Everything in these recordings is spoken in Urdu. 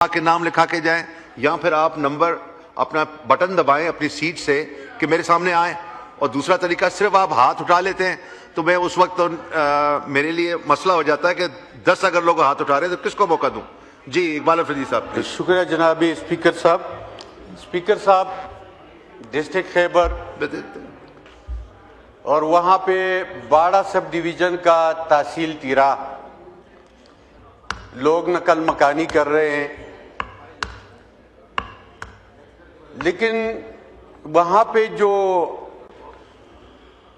کے نام لکھا کے جائیں یا پھر آپ نمبر اپنا بٹن دبائیں اپنی سیٹ سے کہ میرے سامنے آئیں. اور دوسرا طریقہ صرف آپ ہاتھ اٹھا لیتے ہیں تو میں اس وقت میرے لیے مسئلہ ہو جاتا ہے کہ 10 اگر لوگ ہاتھ اٹھا رہے ہیں تو کس کو موقع دوں. جی اقبال افریدی صاحب. شکریہ جناب اسپیکر صاحب. اسپیکر صاحب ڈسٹرکٹ خیبر اور وہاں پہ باڑہ سب ڈویژن کا تحصیل تیرا لوگ نقل مکانی کر رہے ہیں، لیکن وہاں پہ جو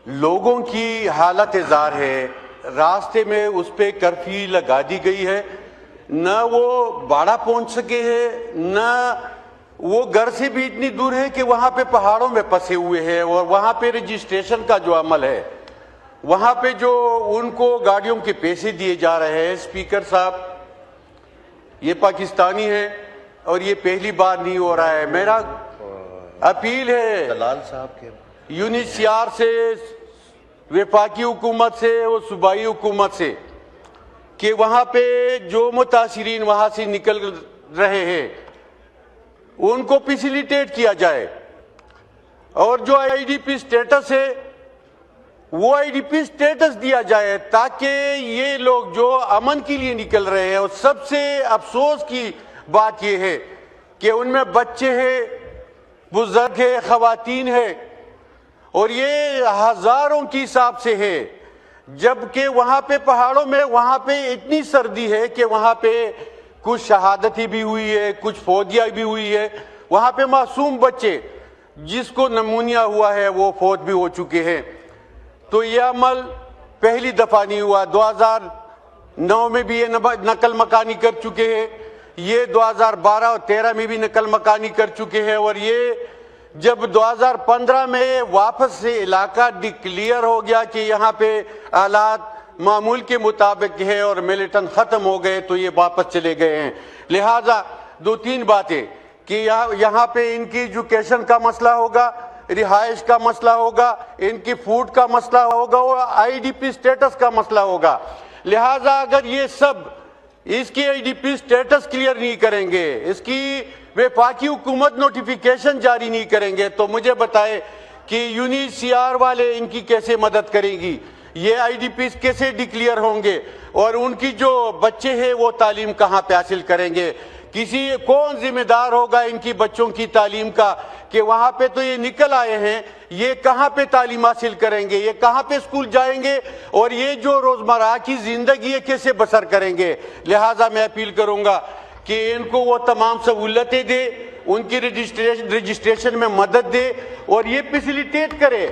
لوگوں کی حالت زار ہے، راستے میں اس پہ کرفیو لگا دی گئی ہے، نہ وہ باڑہ پہنچ سکے ہیں، نہ وہ گھر سے بھی اتنی دور ہے کہ وہاں پہ پہاڑوں میں پھنسے ہوئے ہیں، اور وہاں پہ رجسٹریشن کا جو عمل ہے، وہاں پہ جو ان کو گاڑیوں کے پیسے دیے جا رہے ہیں. اسپیکر صاحب یہ پاکستانی ہے اور یہ پہلی بار نہیں ہو رہا ہے. میرا اپیل ہے دلال صاحب کے UNHCR سے، وفاقی حکومت سے اور صوبائی حکومت سے کہ وہاں پہ جو متاثرین وہاں سے نکل رہے ہیں ان کو فیسیلیٹیٹ کیا جائے، اور جو IDP سٹیٹس ہے وہ IDP سٹیٹس دیا جائے تاکہ یہ لوگ جو امن کے لیے نکل رہے ہیں. اور سب سے افسوس کی بات یہ ہے کہ ان میں بچے ہیں، بزرگ ہیں، خواتین ہیں، اور یہ ہزاروں کی حساب سے ہے، جبکہ وہاں پہ پہاڑوں میں وہاں پہ اتنی سردی ہے کہ وہاں پہ کچھ شہادتیں بھی ہوئی ہے، کچھ فوتیاں بھی ہوئی ہے. وہاں پہ معصوم بچے جس کو نمونیا ہوا ہے وہ فوت بھی ہو چکے ہیں. تو یہ عمل پہلی دفعہ نہیں ہوا، 2009 میں بھی یہ نقل مکانی کر چکے ہیں، یہ 2012 اور 2013 میں بھی نقل مکانی کر چکے ہیں، اور یہ جب 2015 میں واپس سے علاقہ ڈکلیئر ہو گیا کہ یہاں پہ حالات معمول کے مطابق ہے اور ملیٹن ختم ہو گئے تو یہ واپس چلے گئے ہیں. لہٰذا 2-3 باتیں کہ یہاں پہ ان کی ایجوکیشن کا مسئلہ ہوگا، رہائش کا مسئلہ ہوگا، ان کی فوڈ کا مسئلہ ہوگا، اور IDP سٹیٹس کا مسئلہ ہوگا. لہٰذا اگر یہ سب اس کی IDP سٹیٹس کلیئر نہیں کریں گے، اس کی وفاقی حکومت نوٹیفیکیشن جاری نہیں کریں گے، تو مجھے بتائے کہ UNHCR والے ان کی کیسے مدد کریں گی، یہ IDPs کیسے ڈکلیئر ہوں گے، اور ان کی جو بچے ہیں وہ تعلیم کہاں پہ حاصل کریں گے. کون ذمہ دار ہوگا ان کی بچوں کی تعلیم کا کہ وہاں پہ تو یہ نکل آئے ہیں، یہ کہاں پہ تعلیم حاصل کریں گے، یہ کہاں پہ اسکول جائیں گے، اور یہ جو روزمرہ کی زندگی ہے کیسے بسر کریں گے. لہٰذا میں اپیل کروں گا کہ ان کو وہ تمام سہولتیں دے، ان کی رجسٹریشن میں مدد دے، اور یہ فیسیلیٹیٹ کرے.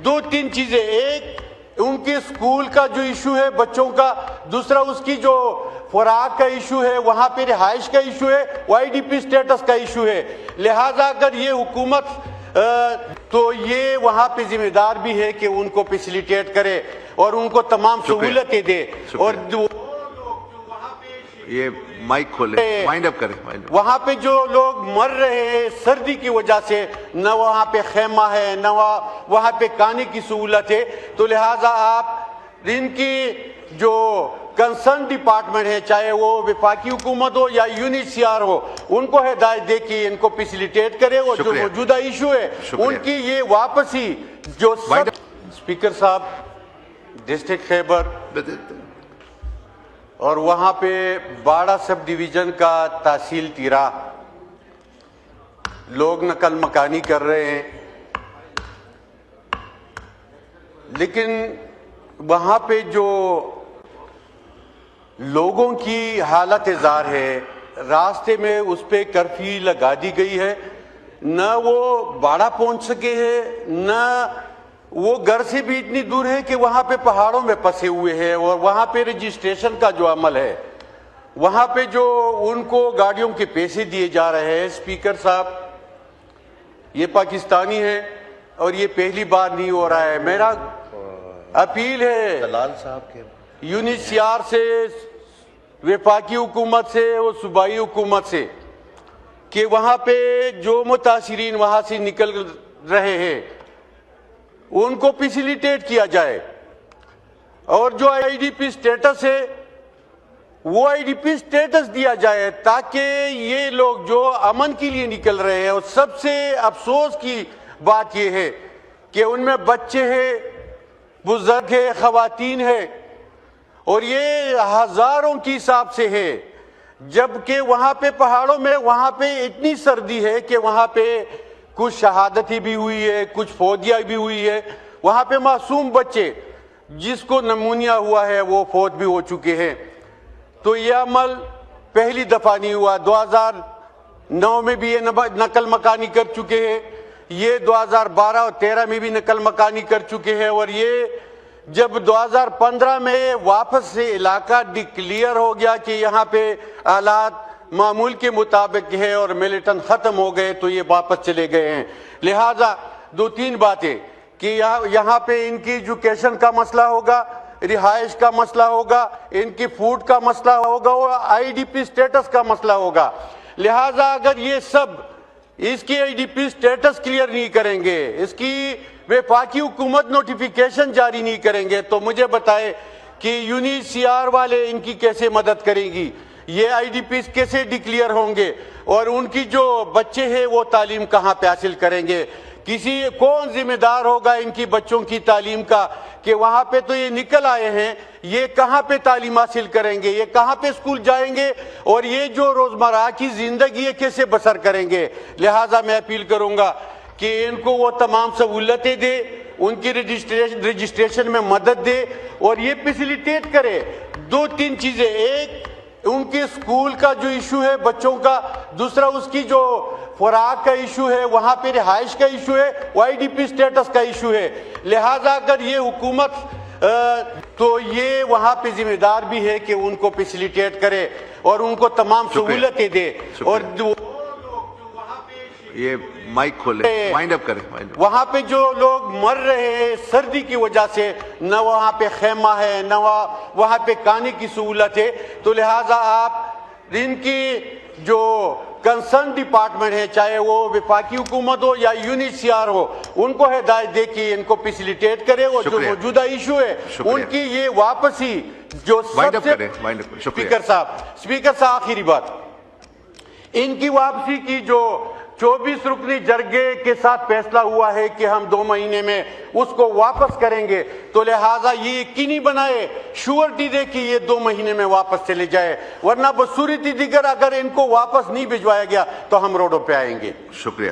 2-3 چیزیں، ایک ان کے اسکول کا جو ایشو ہے بچوں کا، دوسرا اس کی جو خوراک کا ایشو ہے، وہاں پہ رہائش کا ایشو ہے، IDP سٹیٹس کا ایشو ہے. لہٰذا اگر یہ حکومت تو یہ وہاں پہ ذمہ دار بھی ہے کہ ان کو فیسیلیٹیٹ کرے اور ان کو تمام سہولتیں دے. اور یہ مائک کھولے، وائنڈ اپ کریں. وہاں پہ جو لوگ مر رہے ہیں سردی کی وجہ سے، نہ وہاں پہ خیمہ ہے، نہ وہاں پہ کھانے کی سہولت ہے، تو لہٰذا آپ ان کی جو کنسرن ڈپارٹمنٹ ہے، چاہے وہ وفاقی حکومت ہو یا UNHCR ہو، ان کو ہدایت دے کہ ان کو فیسیلیٹیٹ کرے، اور جو موجودہ ایشو ہے ان کی یہ واپسی جو اسپیکر صاحب ڈسٹرکٹ خیبر اور وہاں پہ باڑہ سب ڈویژن کا تحصیل تیرا لوگ نقل مکانی کر رہے ہیں، لیکن وہاں پہ جو لوگوں کی حالت زار ہے، راستے میں اس پہ کرفیو لگا دی گئی ہے، نہ وہ باڑہ پہنچ سکے ہیں، نہ وہ گھر سے بھی اتنی دور ہے کہ وہاں پہ پہاڑوں میں پھنسے ہوئے ہیں، اور وہاں پہ رجسٹریشن کا جو عمل ہے، وہاں پہ جو ان کو گاڑیوں کے پیسے دیے جا رہے ہیں. اسپیکر صاحب یہ پاکستانی ہے اور یہ پہلی بار نہیں ہو رہا ہے. میرا اپیل ہے دلال صاحب کے UNHCR سے، وفاقی حکومت سے اور صوبائی حکومت سے کہ وہاں پہ جو متاثرین وہاں سے نکل رہے ہیں ان کو فیسیلیٹیٹ کیا جائے، اور جو IDP سٹیٹس ہے وہ IDP اسٹیٹس دیا جائے تاکہ یہ لوگ جو امن کے لیے نکل رہے ہیں، اور سب سے افسوس کی بات یہ ہے کہ ان میں بچے ہیں، بزرگ ہیں، خواتین ہیں، اور یہ ہزاروں کی حساب سے ہے، جبکہ وہاں پہ پہاڑوں میں وہاں پہ اتنی سردی ہے کہ وہاں پہ کچھ شہادتیں بھی ہوئی ہے، کچھ فوتیاں بھی ہوئی ہے، وہاں پہ معصوم بچے جس کو نمونیا ہوا ہے وہ فوت بھی ہو چکے ہیں۔ تو یہ عمل پہلی دفعہ نہیں ہوا، 2009 میں بھی یہ نقل مکانی کر چکے ہیں، یہ 2012 اور 2013 میں بھی نقل مکانی کر چکے ہیں، اور یہ جب 2015 میں واپس سے علاقہ ڈکلیئر ہو گیا کہ یہاں پہ حالات معمول کے مطابق ہے اور ملیٹن ختم ہو گئے تو یہ واپس چلے گئے ہیں۔ لہٰذا 2-3 باتیں کہ یہاں پہ ان کی ایجوکیشن کا مسئلہ ہوگا، رہائش کا مسئلہ ہوگا، ان کی فوڈ کا مسئلہ ہوگا، اور IDP اسٹیٹس کا مسئلہ ہوگا۔ لہٰذا اگر یہ سب اس کی IDP اسٹیٹس کلیئر نہیں کریں گے، اس کی وفاقی حکومت نوٹیفیکیشن جاری نہیں کریں گے، تو مجھے بتائے کہ UNHCR والے ان کی کیسے مدد کریں گی، یہ IDPs کیسے ڈکلیئر ہوں گے، اور ان کی جو بچے ہیں وہ تعلیم کہاں پہ حاصل کریں گے؟ کون ذمہ دار ہوگا ان کی بچوں کی تعلیم کا کہ وہاں پہ تو یہ نکل آئے ہیں، یہ کہاں پہ تعلیم حاصل کریں گے، یہ کہاں پہ اسکول جائیں گے، اور یہ جو روزمرہ کی زندگی ہے کیسے بسر کریں گے؟ لہٰذا میں اپیل کروں گا کہ ان کو وہ تمام سہولتیں دے، ان کی رجسٹریشن میں مدد دے، اور یہ فیسیلیٹیٹ کرے 2-3 چیزیں، ایک ان کے اسکول کا جو ایشو ہے بچوں کا، دوسرا اس کی جو خوراک کا ایشو ہے، وہاں پہ رہائش کا ایشو ہے، وہ IDP اسٹیٹس کا ایشو ہے۔ لہٰذا اگر یہ حکومت تو یہ وہاں پہ ذمہ دار بھی ہے کہ ان کو فیسیلیٹیٹ کرے اور ان کو تمام سہولتیں دے، اور یہ مائک کھولے، وائنڈ اپ کریں۔ وہاں پہ جو لوگ مر رہے ہیں سردی کی وجہ سے، نہ وہاں پہ خیمہ ہے، نہ وہاں پہ کھانے کی سہولت ہے، تو لہٰذا آپ ان کی جو کنسرن ڈپارٹمنٹ ہے، چاہے وہ وفاقی حکومت ہو یا UNHCR ہو، ان کو ہدایت دے کہ ان کو فیسیلیٹیٹ کرے، اور جو موجودہ ایشو ہے ان کی یہ واپسی جو سب سے اسپیکر صاحب آخری بات، ان کی واپسی کی جو 24 رکنی جرگے کے ساتھ فیصلہ ہوا ہے کہ ہم 2 مہینے میں اس کو واپس کریں گے، تو لہٰذا یہ یقینی بنائے، شیورٹی دے کہ یہ 2 مہینے میں واپس چلے جائے، ورنہ بصورت دیگر اگر ان کو واپس نہیں بھجوایا گیا تو ہم روڈوں پہ آئیں گے۔ شکریہ۔